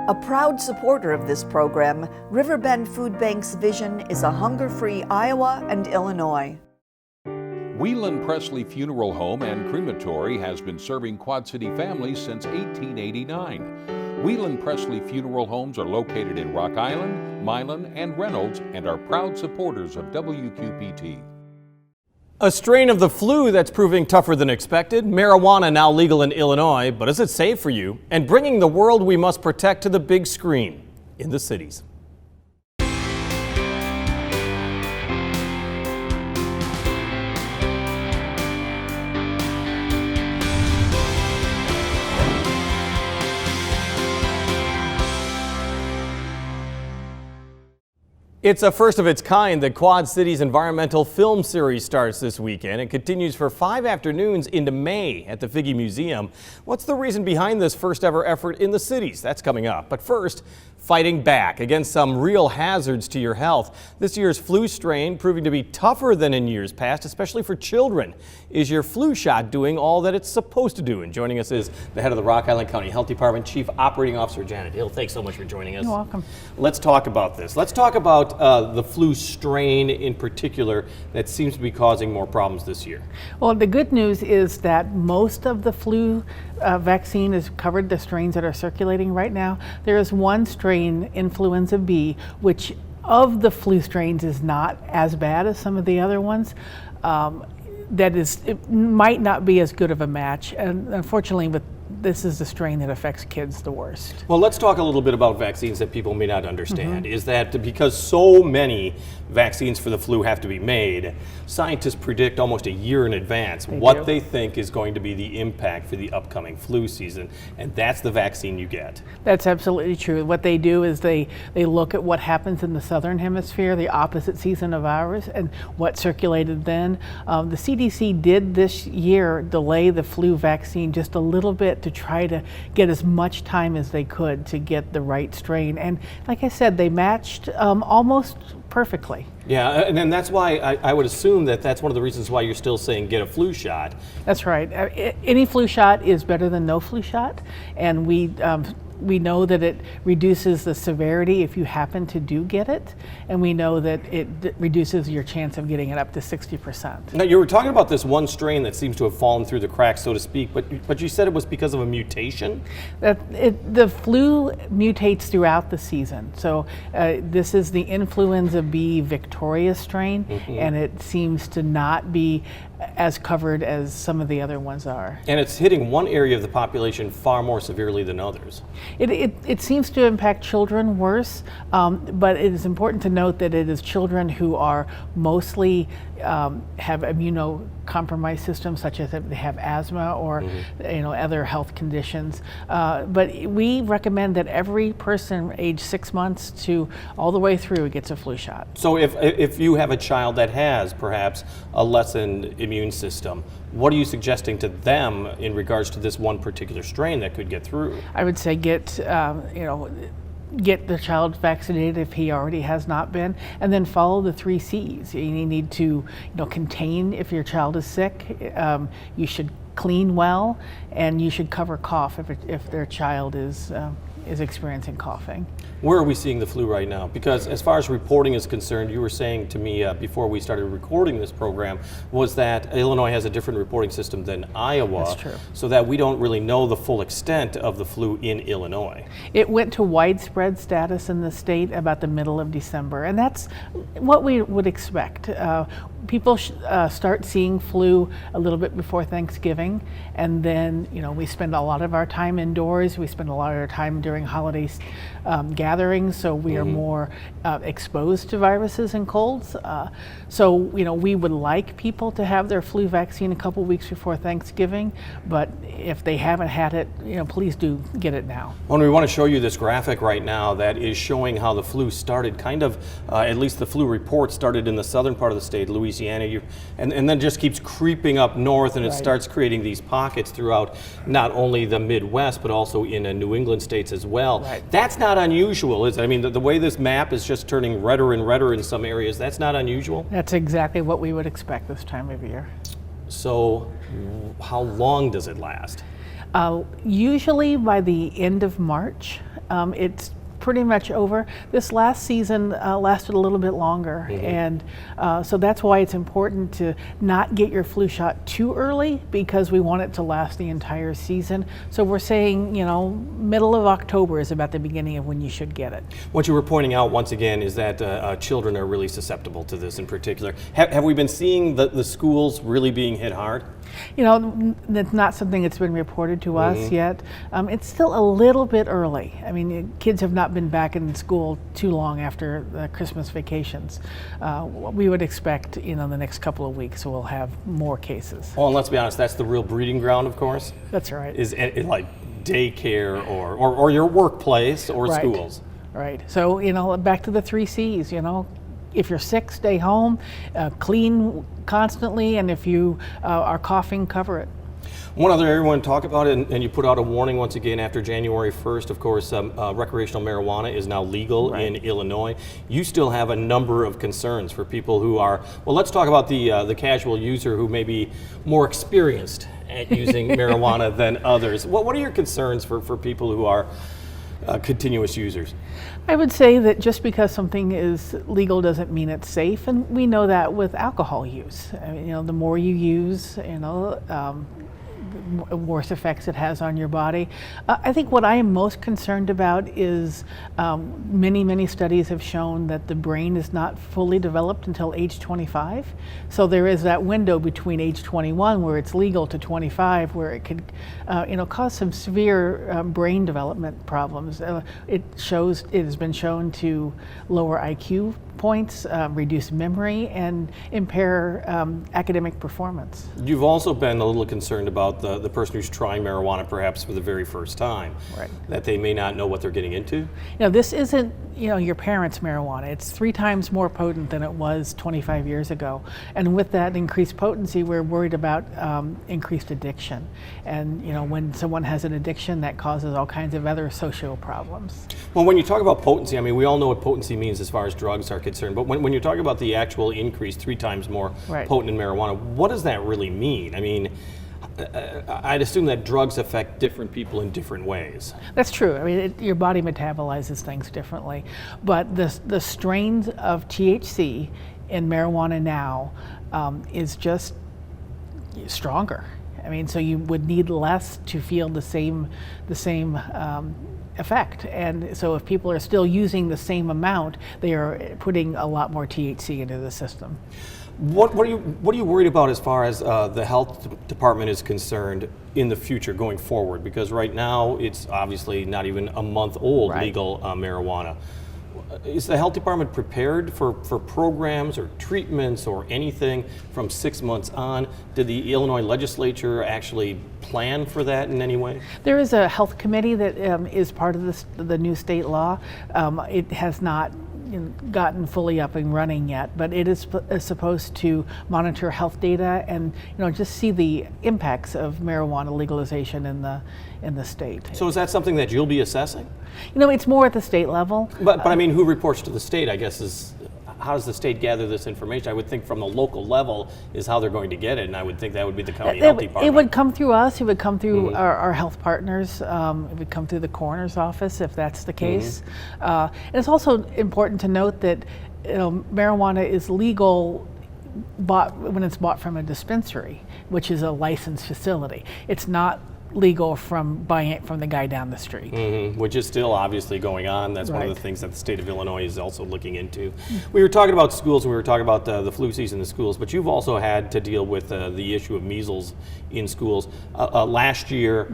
A proud supporter of this program, Riverbend Food Bank's vision is a hunger-free Iowa and Illinois. Whelan Presley Funeral Home and Crematory has been serving Quad City families since 1889. Whelan Presley Funeral Homes are located in Rock Island, Milan, and Reynolds and are proud supporters of WQPT. A strain of the flu that's proving tougher than expected. Marijuana now legal in Illinois, but is it safe for you? And bringing the world we must protect to the big screen in the cities. It's a first of its kind. The Quad Cities Environmental Film Series starts this weekend and continues for 5 afternoons into May at the Figge Museum. What's the reason behind this first ever effort in the cities? That's coming up. But first, fighting back against some real hazards to your health. This year's flu strain proving to be tougher than in years past, especially for children. Is your flu shot doing all that it's supposed to do? And joining us is the head of the Rock Island County Health Department, Chief Operating Officer Janet Hill. Thanks so much for joining us. You're welcome. Let's talk about this. Let's talk about the flu strain in particular that seems to be causing more problems this year. Well, the good news is that most of the flu vaccine has covered the strains that are circulating right now. There is one strain, influenza B, which of the flu strains is not as bad as some of the other ones. It might not be as good of a match, and unfortunately this is the strain that affects kids the worst. Well, let's talk a little bit about vaccines that people may not understand. Is that because so many vaccines for the flu have to be made, scientists predict almost a year in advance what they think is going to be the impact for the upcoming flu season, and that's the vaccine you get. That's absolutely true. What they do is they look at what happens in the southern hemisphere, the opposite season of ours, and what circulated then. The CDC did this year delay the flu vaccine just a little bit to try to get as much time as they could to get the right strain. And like I said, they matched almost perfectly. Yeah, and that's why I would assume that that's one of the reasons why you're still saying get a flu shot. That's right. Any flu shot is better than no flu shot, and we know that it reduces the severity if you happen to do get it, and we know that it reduces your chance of getting it up to 60%. Now, you were talking about this one strain that seems to have fallen through the cracks, so to speak, but you said it was because of a mutation? The flu mutates throughout the season. So this is the influenza B Victoria strain, and it seems to not be as covered as some of the other ones are. And it's hitting one area of the population far more severely than others. It seems to impact children worse, but it is important to note that it is children who are mostly have immunocompromised systems, such as if they have asthma or other health conditions. But we recommend that every person age 6 months to all the way through gets a flu shot. So if you have a child that has perhaps a lessened immune system, what are you suggesting to them in regards to this one particular strain that could get through? I would say get the child vaccinated if he already has not been, and then follow the 3 C's. You need to contain if your child is sick. You should clean well, and you should cover cough if their child is experiencing coughing. Where are we seeing the flu right now? Because as far as reporting is concerned, you were saying to me before we started recording this program was that Illinois has a different reporting system than Iowa. That's true. So that we don't really know the full extent of the flu in Illinois. It went to widespread status in the state about the middle of December, and that's what we would expect. People start seeing flu a little bit before Thanksgiving, and then we spend a lot of our time indoors. We spend a lot of our time during holidays gatherings, so we are more exposed to viruses and colds. So we would like people to have their flu vaccine a couple weeks before Thanksgiving, but if they haven't had it, please do get it now. Well, we want to show you this graphic right now that is showing how the flu started, at least the flu report started in the southern part of the state, Louisiana, and then just keeps creeping up north, and it starts creating these pockets throughout not only the Midwest, but also in New England states as well. Right. That's not unusual, is it? I mean, the way this map is just turning redder and redder in some areas, that's not unusual? That's exactly what we would expect this time of year. So how long does it last? Usually by the end of March, it's pretty much over. This last season lasted a little bit longer, and so that's why it's important to not get your flu shot too early, because we want it to last the entire season. So we're saying, you know, middle of October is about the beginning of when you should get it. What you were pointing out once again is that children are really susceptible to this in particular. Have we been seeing the schools really being hit hard? You know, that's not something that's been reported to us yet. It's still a little bit early. I mean, kids have not been back in school too long after the Christmas vacations. We would expect, you know, the next couple of weeks we'll have more cases. Well, and let's be honest, that's the real breeding ground, of course. That's right. Is it like daycare or your workplace or Right. schools. Right. So, you know, back to the 3 C's, you know. If you're sick, stay home, clean constantly, and if you are coughing, cover it. One other area we want to talk about, and you put out a warning once again after January 1st, of course, recreational marijuana is now legal in Illinois. You still have a number of concerns for people who are, well, let's talk about the casual user who may be more experienced at using marijuana than others. What are your concerns for people who are continuous users? I would say that just because something is legal doesn't mean it's safe, and we know that with alcohol use. I mean, you know, the more you use, you know, worse effects it has on your body. I think what I am most concerned about is many studies have shown that the brain is not fully developed until age 25. So there is that window between age 21 where it's legal to 25 where it could you know, cause some severe brain development problems. It has been shown to lower IQ points, reduce memory, and impair academic performance. You've also been a little concerned about the person who's trying marijuana perhaps for the very first time, Right. that they may not know what they're getting into. You know, this isn't, you know, your parents' marijuana. It's 3 times more potent than it was 25 years ago. And with that increased potency, we're worried about increased addiction. And, you know, when someone has an addiction, that causes all kinds of other social problems. Well, when you talk about potency, I mean, we all know what potency means as far as drugs are concerned, but when you talk about the actual increase, 3 times more Right. potent in marijuana, what does that really mean? I mean, I'd assume that drugs affect different people in different ways. That's true. I mean, your body metabolizes things differently. But the strains of THC in marijuana now is just stronger. I mean, so you would need less to feel the same effect. And so if people are still using the same amount, they are putting a lot more THC into the system. What are you worried about as far as the health department is concerned in the future going forward? Because right now it's obviously not even a month old, Right. legal marijuana. Is the health department prepared for programs or treatments or anything from 6 months on? Did the Illinois legislature actually plan for that in any way? There is a health committee that is part of the new state law. It has not gotten fully up and running yet, but it is supposed to monitor health data and just see the impacts of marijuana legalization in the state. So is that something that you'll be assessing? It's more at the state level. But I mean, who reports to the state, I guess, is how does the state gather this information? I would think from the local level is how they're going to get it, and I would think that would be the county health department. It would come through us. It would come through our health partners. It would come through the coroner's office if that's the case. And it's also important to note that marijuana is legal when it's bought from a dispensary, which is a licensed facility. It's not legal from buying it from the guy down the street. Which is still obviously going on. That's one of Right. the things that the state of Illinois is also looking into. We were talking about schools and we were talking about the flu season in schools, but you've also had to deal with the issue of measles in schools. Last year,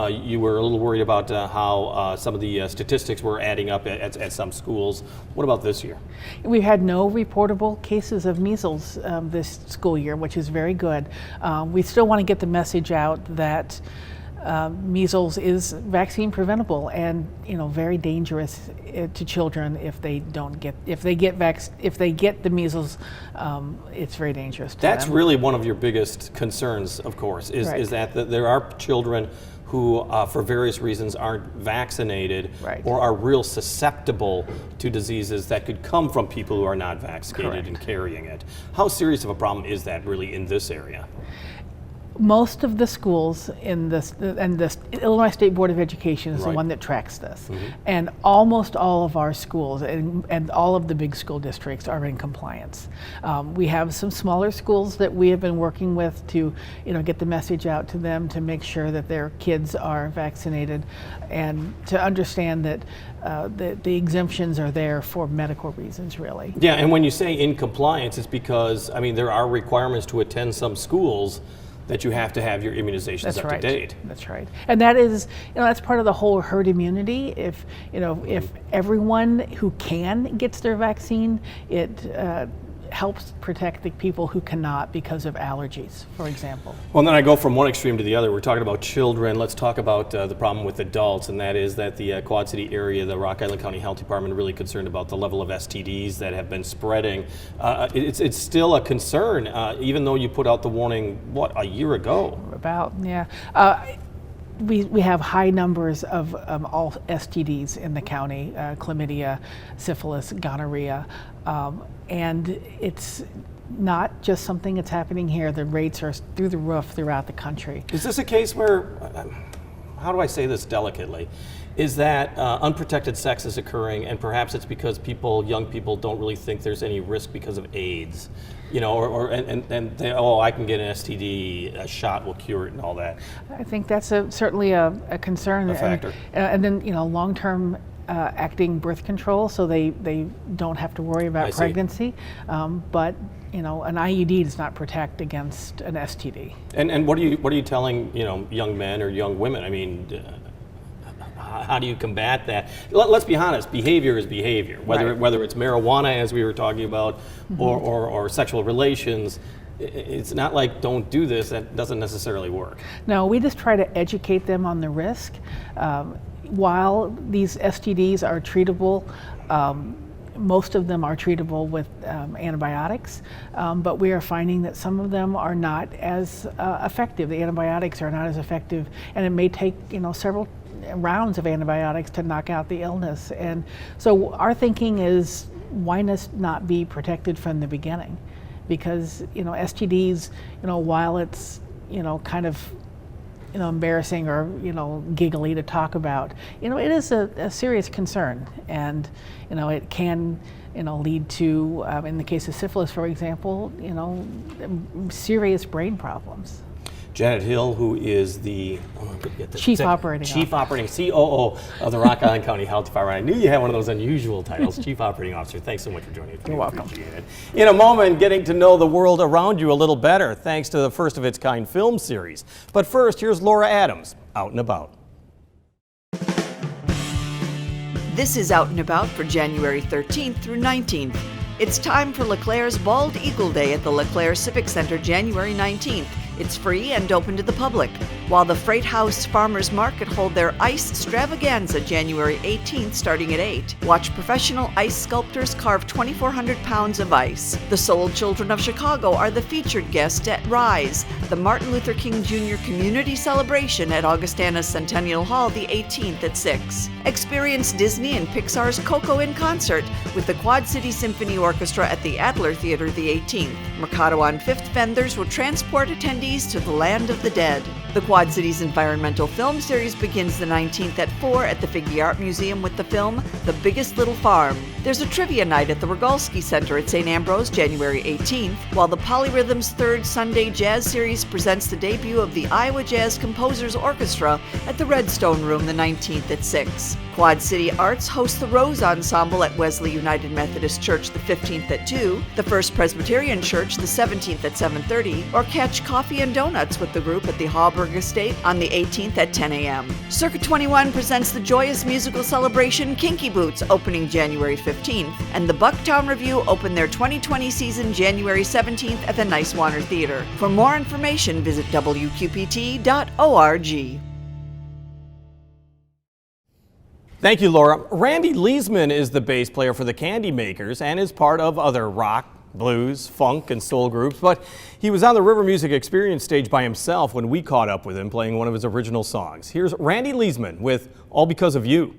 you were a little worried about how some of the statistics were adding up at some schools. What about this year? We've had no reportable cases of measles this school year, which is very good. We still want to get the message out that measles is vaccine preventable and very dangerous to children if they get the measles. It's very dangerous to That's them. really one of your biggest concerns, of course, is that there are children who, for various reasons, aren't vaccinated Right. or are real susceptible to diseases that could come from people who are not vaccinated Correct. and carrying it. How serious of a problem is that really in this area? Most of the schools in this, and the Illinois State Board of Education is the Right. one that tracks this. And almost all of our schools and all of the big school districts are in compliance. We have some smaller schools that we have been working with to get the message out to them to make sure that their kids are vaccinated and to understand that the exemptions are there for medical reasons, really. Yeah, and when you say in compliance, it's because, there are requirements to attend some schools that you have to have your immunizations That's up right. to date. That's right. And that is, that's part of the whole herd immunity. If everyone who can gets their vaccine, it helps protect the people who cannot because of allergies, for example. Well, and then I go from one extreme to the other. We're talking about children. Let's talk about the problem with adults, and that is that the Quad City area, the Rock Island County Health Department, are really concerned about the level of STDs that have been spreading. It's still a concern, even though you put out the warning, a year ago? We have high numbers of all STDs in the county, chlamydia, syphilis, gonorrhea, and it's not just something that's happening here. The rates are through the roof throughout the country. Is this a case where, how do I say this delicately, is that unprotected sex is occurring, and perhaps it's because young people don't really think there's any risk because of AIDS, and they, I can get an STD, a shot will cure it and all that. I think that's certainly a concern. A factor. And then long-term acting birth control, so they don't have to worry about pregnancy. But an IUD does not protect against an STD. And what are you telling young men or young women? How do you combat that? Let's be honest, behavior is behavior. Whether it's marijuana, as we were talking about, or sexual relations, it's not like don't do this. That doesn't necessarily work. No, we just try to educate them on the risk. While these STDs are treatable, most of them are treatable with antibiotics, but we are finding that some of them are not as effective. The antibiotics are not as effective, and it may take several rounds of antibiotics to knock out the illness. And so our thinking is, why not be protected from the beginning? Because STDs, while it's kind of embarrassing or giggly to talk about, it is a serious concern, and it can lead to, in the case of syphilis, for example, serious brain problems. Janet Hill, who is the Chief Operating COO of the Rock Island County Health Department. I knew you had one of those unusual titles, Chief Operating Officer. Thanks so much for joining us. You're welcome. Appreciate it. In a moment, getting to know the world around you a little better, thanks to the first of its kind film series. But first, here's Laura Adams, Out and About. This is Out and About for January 13th through 19th. It's time for LeClaire's Bald Eagle Day at the LeClaire Civic Center January 19th. It's free and open to the public, while the Freight House Farmers Market hold their ice extravaganza January 18th starting at 8. Watch professional ice sculptors carve 2,400 pounds of ice. The Soul Children of Chicago are the featured guest at Rise, the Martin Luther King Jr. Community Celebration at Augustana Centennial Hall the 18th at 6. Experience Disney and Pixar's Coco in concert with the Quad City Symphony Orchestra at the Adler Theater the 18th. Mercado on 5th vendors will transport attendees to the land of the dead. The Quad Cities Environmental Film Series begins the 19th at 4 at the Figge Art Museum with the film The Biggest Little Farm. There's a trivia night at the Rogalski Center at St. Ambrose January 18th, while the Polyrhythm's third Sunday Jazz Series presents the debut of the Iowa Jazz Composers Orchestra at the Redstone Room the 19th at 6. Quad City Arts hosts the Rose Ensemble at Wesley United Methodist Church the 15th at 2, the First Presbyterian Church the 17th at 7:30, or catch coffee and donuts with the group at the Hallberg Estate on the 18th at 10 a.m. Circuit 21 presents the joyous musical celebration Kinky Boots opening January 15th, and the Bucktown Review open their 2020 season January 17th at the Nicewater Theater. For more information, visit wqpt.org. Thank you, Laura. Randy Leesman is the bass player for the Candy Makers and is part of other rock, blues, funk, and soul groups, but he was on the River Music Experience stage by himself when we caught up with him playing one of his original songs. Here's Randy Leesman with All Because of You.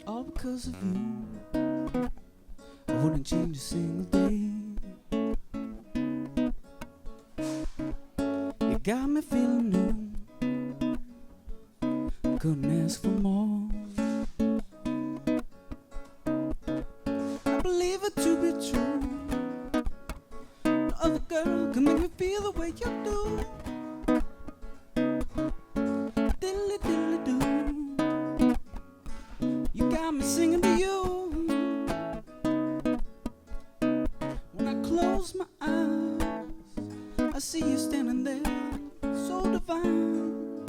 All because of you, I wouldn't change a single day. You got me feeling new, couldn't ask for more. I believe it to be true, no other girl can make me feel the way you do. Diddly diddly do. You got me singing to you. When I close my eyes, I see you standing there, so divine,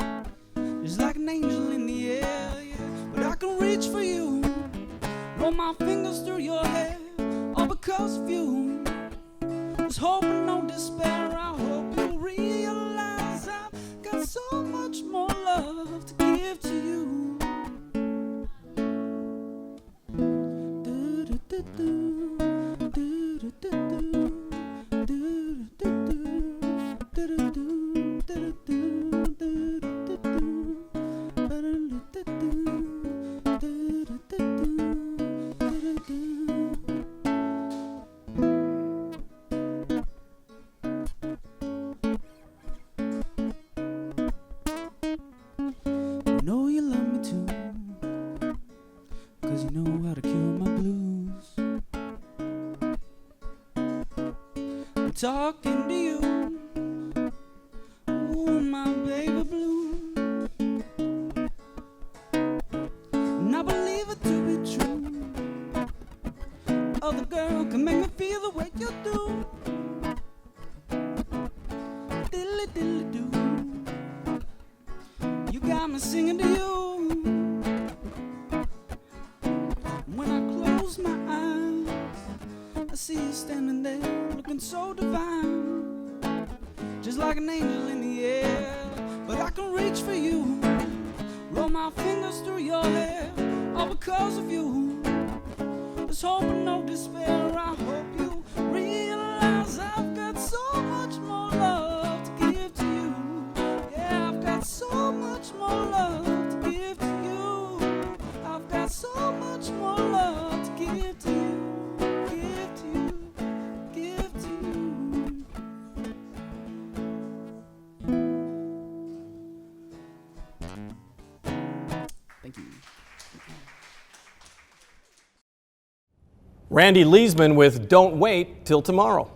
just like an angel in the air, yeah. But I can reach for you, roll my fingers through your hair, all because of you. Just hoping, no despair, I hope you realize I've got so much more love to give to you. Know you love me too, 'cause you know how to cure my blues. I'm talking to you, oh my baby blue. And I believe it to be true, other girl can make me feel the way you do. Diddly diddly do. You got me singing to you. When I close my eyes, I see you standing there, looking so divine, just like an angel in the air. But I can reach for you, roll my fingers through your hair, all because of you. Just hoping, no despair, I hope you realize I've got so much more love to give to you. Yeah, I've got so much more love to give to you. I've got so much more love to give to you. Give to you. Give to you. Thank you. Randy Leesman with Don't Wait Till Tomorrow.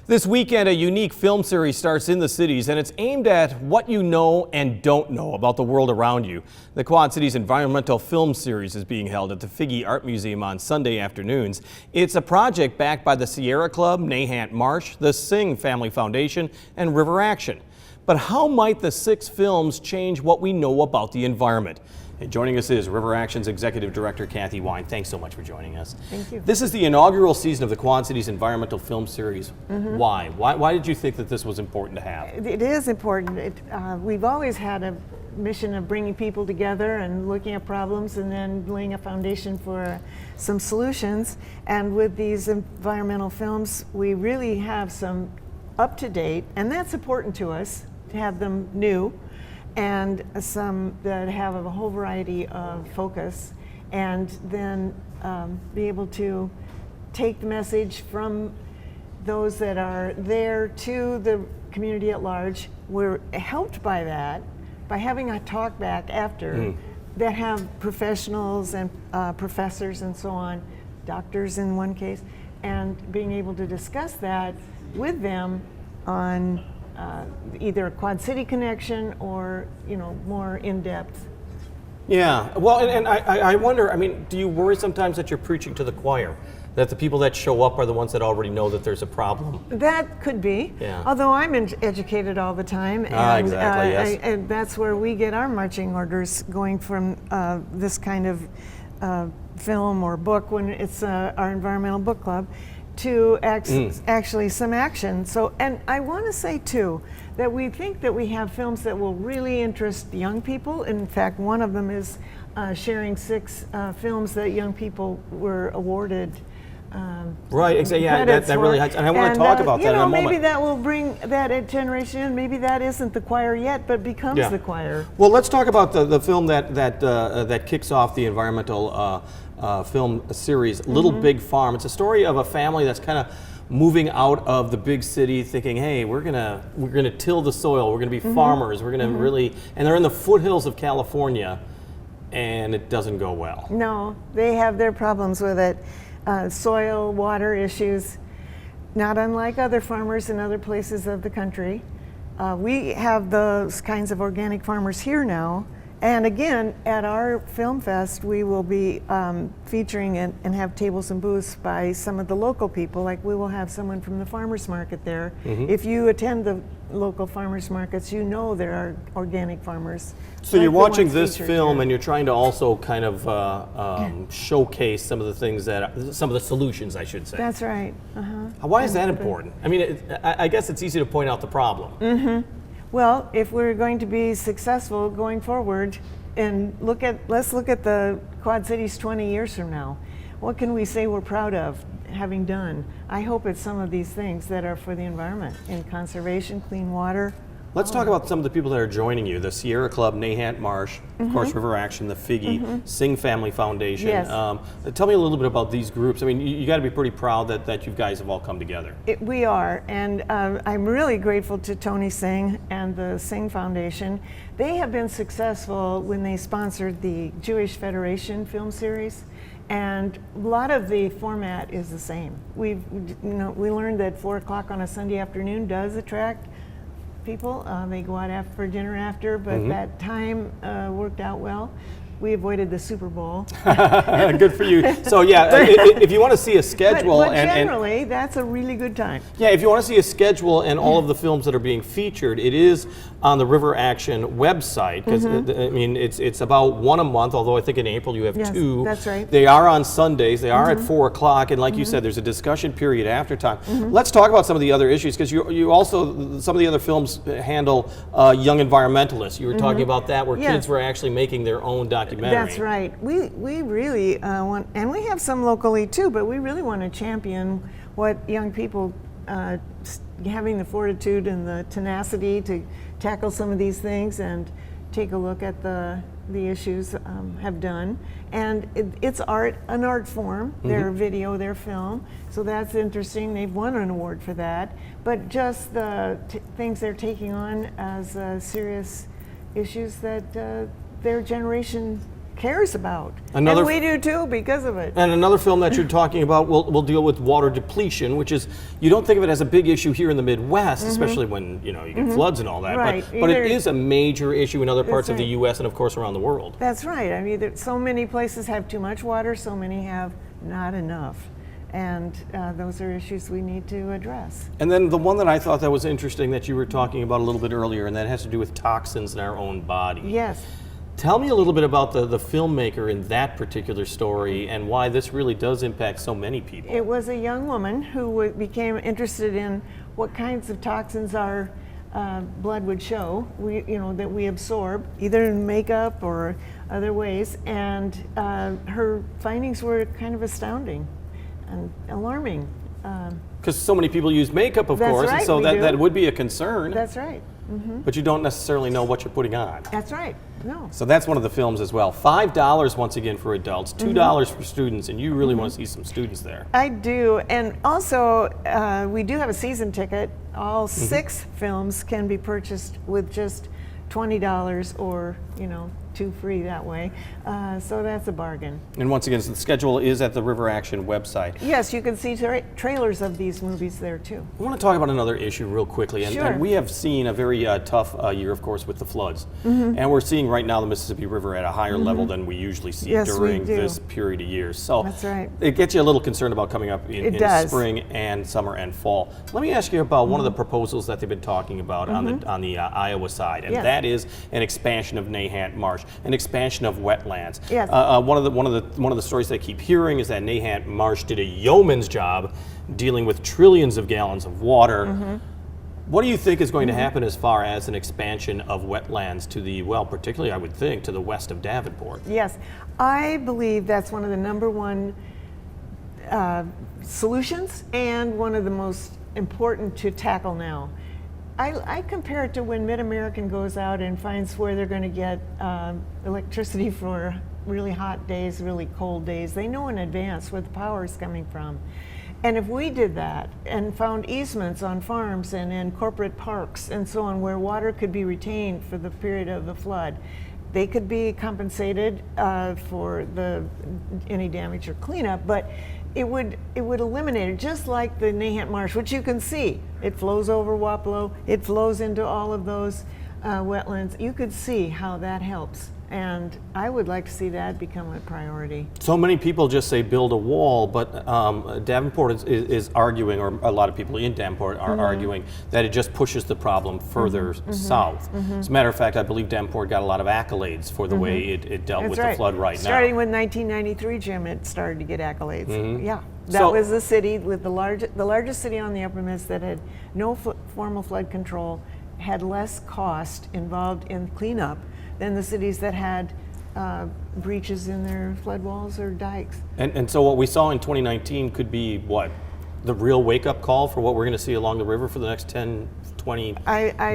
This weekend, a unique film series starts in the cities, and it's aimed at what you know and don't know about the world around you. The Quad Cities Environmental Film Series is being held at the Figge Art Museum on Sunday afternoons. It's a project backed by the Sierra Club, Nahant Marsh, the Sing Family Foundation, and River Action. But how might the 6 films change what we know about the environment? And joining us is River Action's Executive Director, Kathy Wine. Thanks so much for joining us. Thank you. This is the inaugural season of the Quad Cities Environmental Film Series. Why? Why did you think that this was important to have? It is important. We've always had a mission of bringing people together and looking at problems and then laying a foundation for some solutions. And with these environmental films, we really have some up-to-date, and that's important to us, to have them new, and some that have a whole variety of focus, and then be able to take the message from those that are there to the community at large. We're helped by that, by having a talk back after that have professionals and professors and so on, doctors in one case, and being able to discuss that with them on either a Quad City connection or, more in-depth Yeah, well, and I wonder, I mean, do you worry sometimes that you're preaching to the choir? That the people that show up are the ones that already know that there's a problem? That could be. Yeah. Although I'm educated all the time, and, exactly, yes. and that's where we get our marching orders, going from this kind of film or book when it's our environmental book club to actually some action. So, and I want to say too that we think that we have films that will really interest young people. In fact, one of them is sharing 6 films that young people were awarded. Right, exactly. Yeah, that really has, and I want to talk about that in a moment. Maybe that will bring that generation. Maybe that isn't the choir yet, but becomes the choir. Well, let's talk about the film that kicks off the environmental film series, Little Big Farm. It's a story of a family that's kind of moving out of the big city, thinking, hey, we're gonna till the soil. We're gonna be farmers. We're gonna really, and they're in the foothills of California, and it doesn't go well. No, they have their problems with it. Soil, water issues, not unlike other farmers in other places of the country. We have those kinds of organic farmers here now. And again, at our Film Fest, we will be featuring and have tables and booths by some of the local people. Like we will have someone from the farmers market there. If you attend the local farmers markets, you know there are organic farmers. So you're watching this film and you're trying to also kind of showcase some of the things some of the solutions, I should say. That's right. Why is that important? I mean, I guess it's easy to point out the problem. Well, if we're going to be successful going forward, and let's look at the Quad Cities 20 years from now. What can we say we're proud of having done? I hope it's some of these things that are for the environment, in conservation, clean water. Let's talk about some of the people that are joining you. The Sierra Club, Nahant Marsh, of course, River Action, the Figge, Sing Family Foundation. Yes. Tell me a little bit about these groups. I mean, you got to be pretty proud that you guys have all come together. We are, and I'm really grateful to Tony Singh and the Singh Foundation. They have been successful when they sponsored the Jewish Federation film series. And a lot of the format is the same. We learned that 4 o'clock on a Sunday afternoon does attract people. They go out for dinner after, but that time worked out well. We avoided the Super Bowl. Good for you. So yeah, if you want to see a schedule, but generally that's a really good time. Yeah, if you want to see a schedule and all of the films that are being featured, it is on the River Action website, because I mean it's about 1 a month. Although I think in April you have 2. That's right. They are on Sundays. They are at 4 o'clock, and like you said, there's a discussion period after time. Let's talk about some of the other issues, because you also, some of the other films handle young environmentalists. You were talking about that, where kids were actually making their own documentary. That's right. We really want, and we have some locally too, but we really want to champion what young people having the fortitude and the tenacity to tackle some of these things and take a look at the issues have done. And it's an art form, their video, their film, so that's interesting. They've won an award for that. But just the things they're taking on as serious issues that their generation cares about. And we do too because of it. And another film that you're talking about will deal with water depletion, which is, you don't think of it as a big issue here in the Midwest, especially when you get floods and all that, right. but it is a major issue in other parts of the U.S. and of course around the world. That's right. I mean, so many places have too much water, so many have not enough. And those are issues we need to address. And then the one that I thought that was interesting that you were talking about a little bit earlier, and that has to do with toxins in our own body. Yes. Tell me a little bit about the filmmaker in that particular story and why this really does impact so many people. It was a young woman who became interested in what kinds of toxins our blood would show, that we absorb, either in makeup or other ways, and her findings were kind of astounding and alarming. Because so many people use makeup, of course, right, and so that would be a concern. That's right. But you don't necessarily know what you're putting on. That's right. No. So that's one of the films as well. $5 once again for adults, $2 for students, and you really want to see some students there. I do, and also we do have a season ticket. All 6 films can be purchased with just $20 or too free that way. So that's a bargain. And once again, the schedule is at the River Action website. Yes, you can see trailers of these movies there too. I want to talk about another issue real quickly. And, Sure. and we have seen a very tough year, of course, with the floods. And we're seeing right now the Mississippi River at a higher level than we usually see Yes, we during do. this period of years. So That's right. it gets you a little concerned about coming up It in does. spring and summer and fall. Let me ask you about one of the proposals that they've been talking about on the Iowa side, and Yeah. that is an expansion of Nahant Marsh, an expansion of wetlands. Yes. One of the stories that I keep hearing is that Nahant Marsh did a yeoman's job dealing with trillions of gallons of water. What do you think is going to happen as far as an expansion of wetlands to the, well, particularly I would think, to the west of Davenport? Yes, I believe that's one of the number one solutions and one of the most important to tackle now. I compare it to when Mid-American goes out and finds where they're going to get electricity for really hot days, really cold days. They know in advance where the power is coming from. And if we did that and found easements on farms and in corporate parks and so on where water could be retained for the period of the flood, they could be compensated for any damage or cleanup, but it would eliminate it, just like the Nahant Marsh, which you can see. It flows over Wapello, it flows into all of those wetlands. You could see how that helps. And I would like to see that become a priority. So many people just say build a wall, but Davenport is arguing, or a lot of people in Davenport are arguing, that it just pushes the problem further south. As a matter of fact, I believe Davenport got a lot of accolades for the way it dealt with the flood right now. Starting with 1993, Jim, it started to get accolades. Yeah, that So- was the city with the largest city on the Upper Miss that had no formal flood control, had less cost involved in cleanup than the cities that had breaches in their flood walls or dikes. And so what we saw in 2019 could be what? The real wake-up call for what we're going to see along the river for the next 10, 20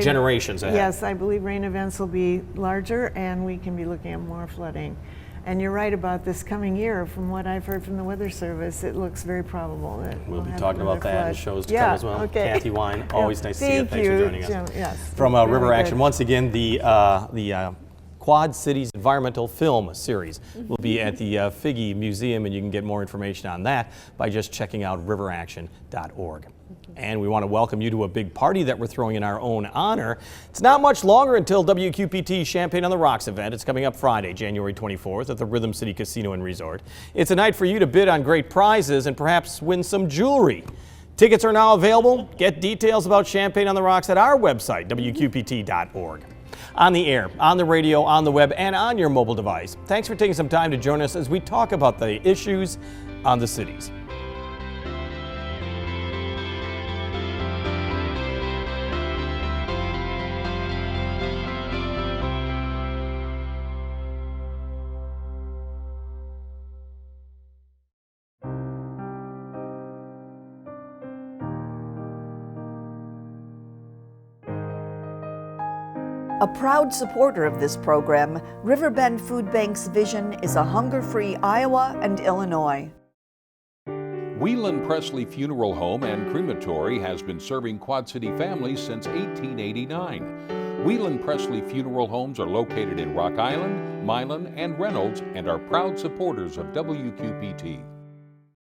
generations ahead. Yes, I believe rain events will be larger and we can be looking at more flooding. And you're right about this coming year. From what I've heard from the Weather Service, it looks very probable that We'll be have talking about another that in flood. shows to come as well. Okay. Kathy Wine, always nice to see you. Thank Thanks for joining us. Jim. Yes. From very River Action, good. once again, the Quad Cities Environmental Film Series will be at the Figge Museum, and you can get more information on that by just checking out riveraction.org. And we want to welcome you to a big party that we're throwing in our own honor. It's not much longer until WQPT Champagne on the Rocks event. It's coming up Friday, January 24th at the Rhythm City Casino and Resort. It's a night for you to bid on great prizes and perhaps win some jewelry. Tickets are now available. Get details about Champagne on the Rocks at our website, WQPT.org. On the air, on the radio, on the web, and on your mobile device. Thanks for taking some time to join us as we talk about the issues on the cities. A proud supporter of this program, Riverbend Food Bank's vision is a hunger-free Iowa and Illinois. Whelan Presley Funeral Home and Crematory has been serving Quad City families since 1889. Whelan Presley Funeral Homes are located in Rock Island, Milan, and Reynolds and are proud supporters of WQPT.